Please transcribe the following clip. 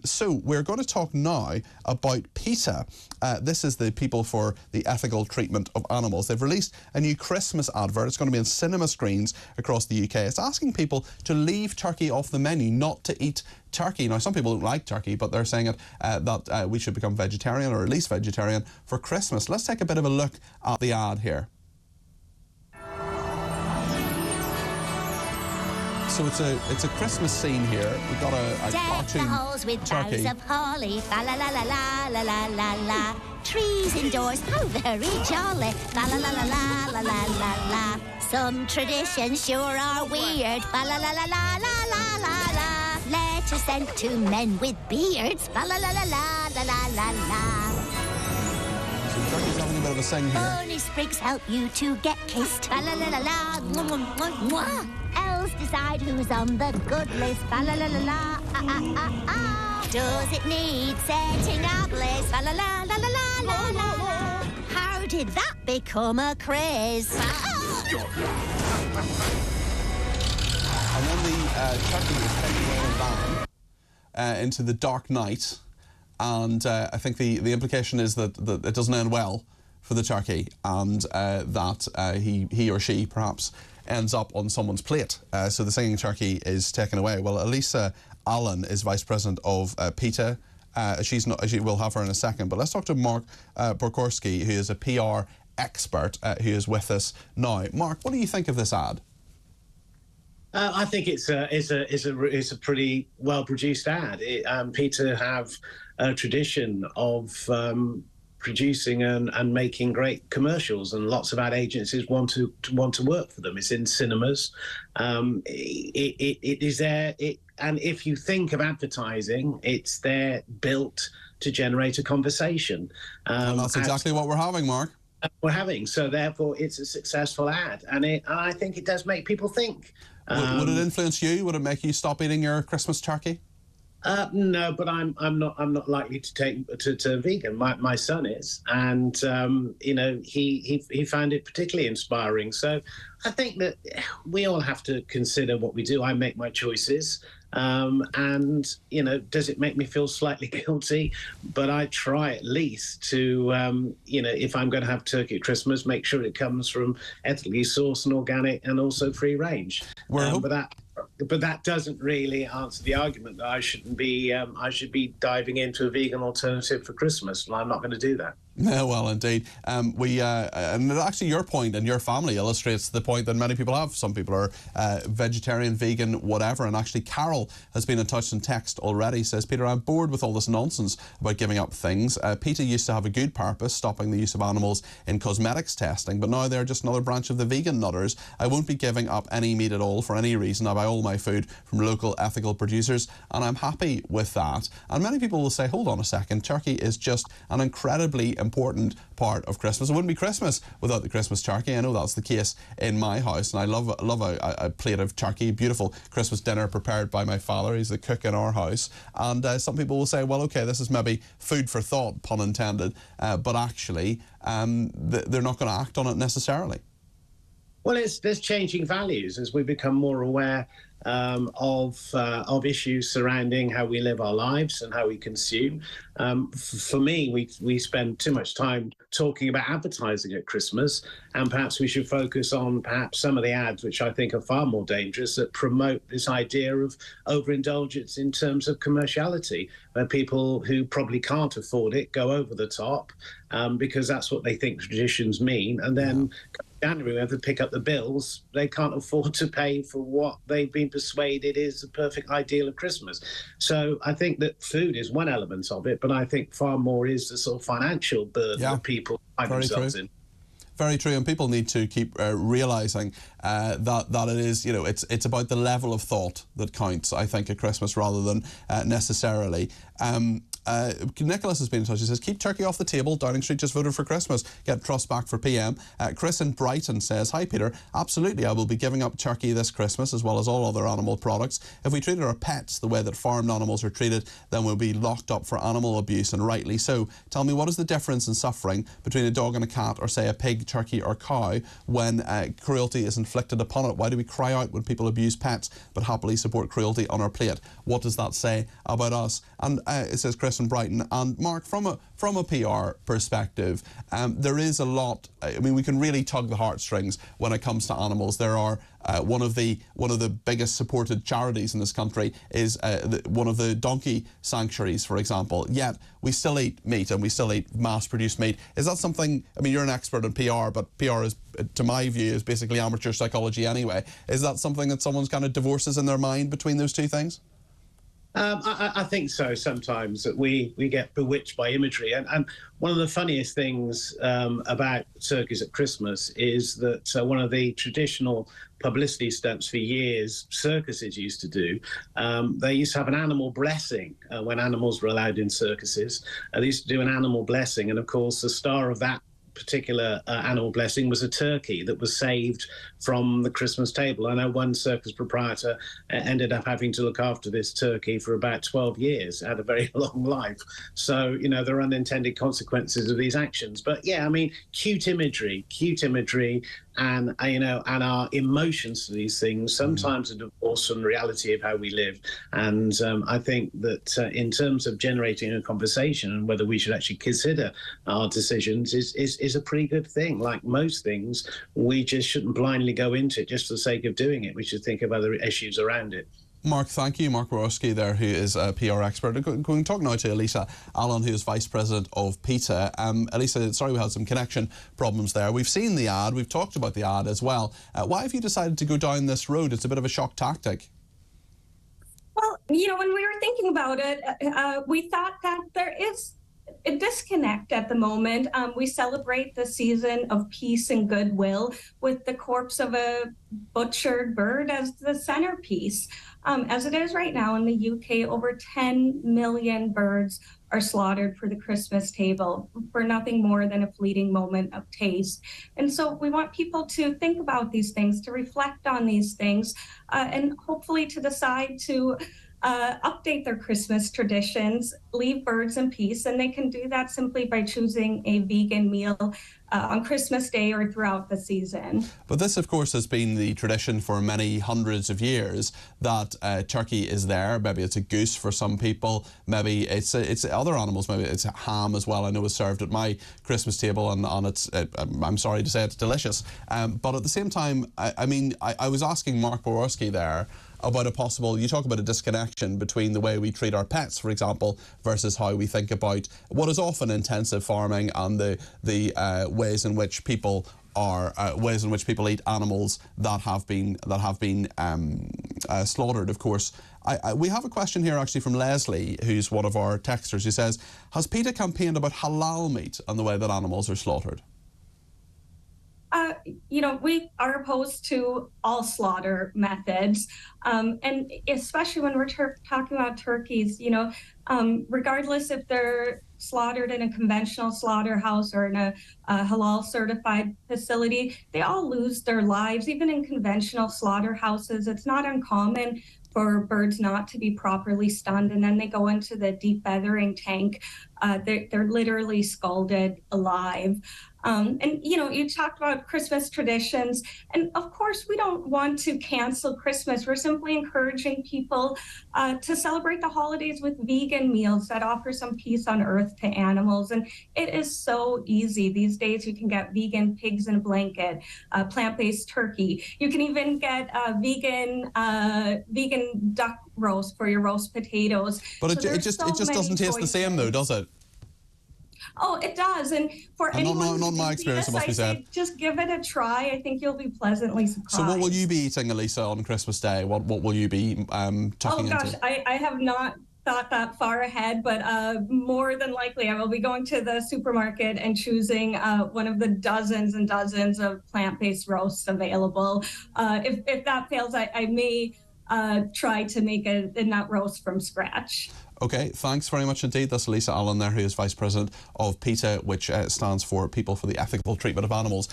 So we're going to talk now about Peta. This is the People for the Ethical Treatment of Animals. They've released a new Christmas advert. It's going to be in cinema screens across the UK. It's asking people to leave turkey off the menu, not to eat turkey. Now, some people don't like turkey, but they're saying that we should become vegetarian, or at least vegetarian, for Christmas. Let's take a bit of a look at the ad here. So it's a Christmas scene here. We've got a cartoon the halls with turkey. boughs of holly, fa la la la la la la la la. Trees indoors, how very jolly, fa la la la la la la la la. Some traditions sure are weird, fa la la la la la la la la. Letters sent to men with beards, fa la la la la la la la la. So the turkey's having a bit of a sing here. Bonnie sprigs help you to get kissed, fa la la la la. Mwah, mwah, mwah, mwah. Elves decide who's on the good list, fa la la la la. Ah ah ah ah. Does it need setting ablaze, fa la la la la la la la. How did that become a craze? And then the turkey is taken away in a van into the dark night, and I think the implication is that it doesn't end well for the turkey, and that he or she perhaps ends up on someone's plate. So the singing turkey is taken away. Well, Elisa Allen is Vice President of Peta. We'll have her in a second, but let's talk to Mark Borkowski, who is a PR expert, who is with us now. Mark, what do you think of this ad? I think it's a pretty well-produced ad. Peta have a tradition of producing and making great commercials, and lots of ad agencies want to work for them. It's in cinemas. It is there. And if you think of advertising, it's there built to generate a conversation. And that's exactly what we're having, Mark. So therefore, it's a successful ad, and I think it does make people think. Would it influence you? Would it make you stop eating your Christmas turkey? No, but I'm not likely to take to vegan. My son is, and he found it particularly inspiring. So I think that we all have to consider what we do. I make my choices, and does it make me feel slightly guilty? But I try at least to if I'm going to have turkey at Christmas, make sure it comes from ethically sourced and organic, and also free range. But that doesn't really answer the argument that I should be diving into a vegan alternative for Christmas. Well, I'm not going to do that. Yeah, well, indeed. And actually your point and your family illustrates the point that many people have. Some people are vegetarian, vegan, whatever. And actually Carol has been in touch in text already. Says, Peter, I'm bored with all this nonsense about giving up things. Peta used to have a good purpose, stopping the use of animals in cosmetics testing, but now they're just another branch of the vegan nutters. I won't be giving up any meat at all for any reason. I buy all my food from local ethical producers, and I'm happy with that. And many people will say, hold on a second, turkey is just an incredibly important part of Christmas. It wouldn't be Christmas without the Christmas turkey. I know that's the case in my house, and I love a plate of turkey, beautiful Christmas dinner prepared by my father. He's the cook in our house. And some people will say, well, okay, this is maybe food for thought, pun intended, but actually they're not going to act on it necessarily. Well, there's changing values as we become more aware of issues surrounding how we live our lives and how we consume. For me, we spend too much time talking about advertising at Christmas, and perhaps we should focus on perhaps some of the ads which I think are far more dangerous, that promote this idea of overindulgence in terms of commerciality, where people who probably can't afford it go over the top because that's what they think traditions mean, and then January, we have to pick up the bills. They can't afford to pay for what they've been persuaded is the perfect ideal of Christmas. So I think that food is one element of it, but I think far more is the sort of financial burden that people find themselves in. Very true, and people need to keep realising that it is, it's about the level of thought that counts, I think, at Christmas rather than necessarily Nicholas has been in touch. He says, keep turkey off the table. Downing Street just voted for Christmas. Get trust back for PM. Chris in Brighton says, hi Peter, absolutely, I will be giving up turkey this Christmas as well as all other animal products. If we treated our pets the way that farmed animals are treated, then we'll be locked up for animal abuse, and rightly so. Tell me, what is the difference in suffering between a dog and a cat, or say a pig, turkey or cow, when cruelty is inflicted upon it? Why do we cry out when people abuse pets but happily support cruelty on our plate? What does that say about us? And it says Chris in Brighton. And Mark, from a PR perspective, there is a lot. I mean, we can really tug the heartstrings when it comes to animals. There are one of the biggest supported charities in this country is one of the donkey sanctuaries, for example. Yet we still eat meat, and we still eat mass-produced meat. Is that something? I mean, you're an expert in PR, but PR is, to my view, is basically amateur psychology anyway. Is that something that someone's kind of divorces in their mind between those two things? I think so. Sometimes that we get bewitched by imagery, and one of the funniest things about turkeys at Christmas is that one of the traditional publicity stunts for years circuses used to do, they used to have an animal blessing when animals were allowed in circuses. They used to do an animal blessing, and of course the star of that particular animal blessing was a turkey that was saved from the Christmas table. I know one circus proprietor ended up having to look after this turkey for about 12 years. It had a very long life. So, you know, there are unintended consequences of these actions. But yeah, I mean, cute imagery, and you know, and our emotions to these things sometimes are divorced from the reality of how we live. And I think that in terms of generating a conversation and whether we should actually consider our decisions is a pretty good thing. Like most things, we just shouldn't blindly go into it just for the sake of doing it. We should think of other issues around it. Mark, thank you. Mark Borkowski there, who is a PR expert. Going to talk now to Elisa Allen, who is Vice President of Peta. Elisa, sorry we had some connection problems there. We've seen the ad. We've talked about the ad as well. Why have you decided to go down this road? It's a bit of a shock tactic. Well, you know, when we were thinking about it, we thought that there is a disconnect at the moment. We celebrate the season of peace and goodwill with the corpse of a butchered bird as the centerpiece. As it is right now in the UK, over 10 million birds are slaughtered for the Christmas table for nothing more than a fleeting moment of taste. And so we want people to think about these things, to reflect on these things, and hopefully to decide to update their Christmas traditions, leave birds in peace, and they can do that simply by choosing a vegan meal on Christmas Day or throughout the season. But this, of course, has been the tradition for many hundreds of years that turkey is there. Maybe it's a goose for some people. Maybe it's other animals. Maybe it's ham as well. I know was served at my Christmas table, and I'm sorry to say it's delicious. But at the same time, I was asking Mark Borkowski there about a possible, you talk about a disconnection between the way we treat our pets, for example, versus how we think about what is often intensive farming and the ways in which people eat animals that have been slaughtered. Of course, we have a question here actually from Leslie, who's one of our texters, who says, has PETA campaigned about halal meat and the way that animals are slaughtered? You know, we are opposed to all slaughter methods, and especially when we're talking about turkeys, you know, regardless if they're slaughtered in a conventional slaughterhouse or in a halal certified facility, they all lose their lives. Even in conventional slaughterhouses, it's not uncommon for birds not to be properly stunned, and then they go into the deep feathering tank. They're literally scalded alive. And, you know, you talked about Christmas traditions, and of course, we don't want to cancel Christmas. We're simply encouraging people to celebrate the holidays with vegan meals that offer some peace on earth to animals. And it is so easy. These days, you can get vegan pigs in a blanket, plant-based turkey. You can even get vegan duck roast for your roast potatoes. But it just doesn't taste the same, though, does it? Oh, it does. And for anyone, not my experience, it must be said. Just give it a try. I think you'll be pleasantly surprised. So what will you be eating, Elisa, on Christmas Day? What will you be tucking into? Oh, gosh, I have not thought that far ahead, but more than likely I will be going to the supermarket and choosing one of the dozens and dozens of plant-based roasts available. If that fails, I may try to make a nut roast from scratch. Okay, thanks very much indeed. That's Elisa Allen there, who is Vice President of Peta, which stands for People for the Ethical Treatment of Animals.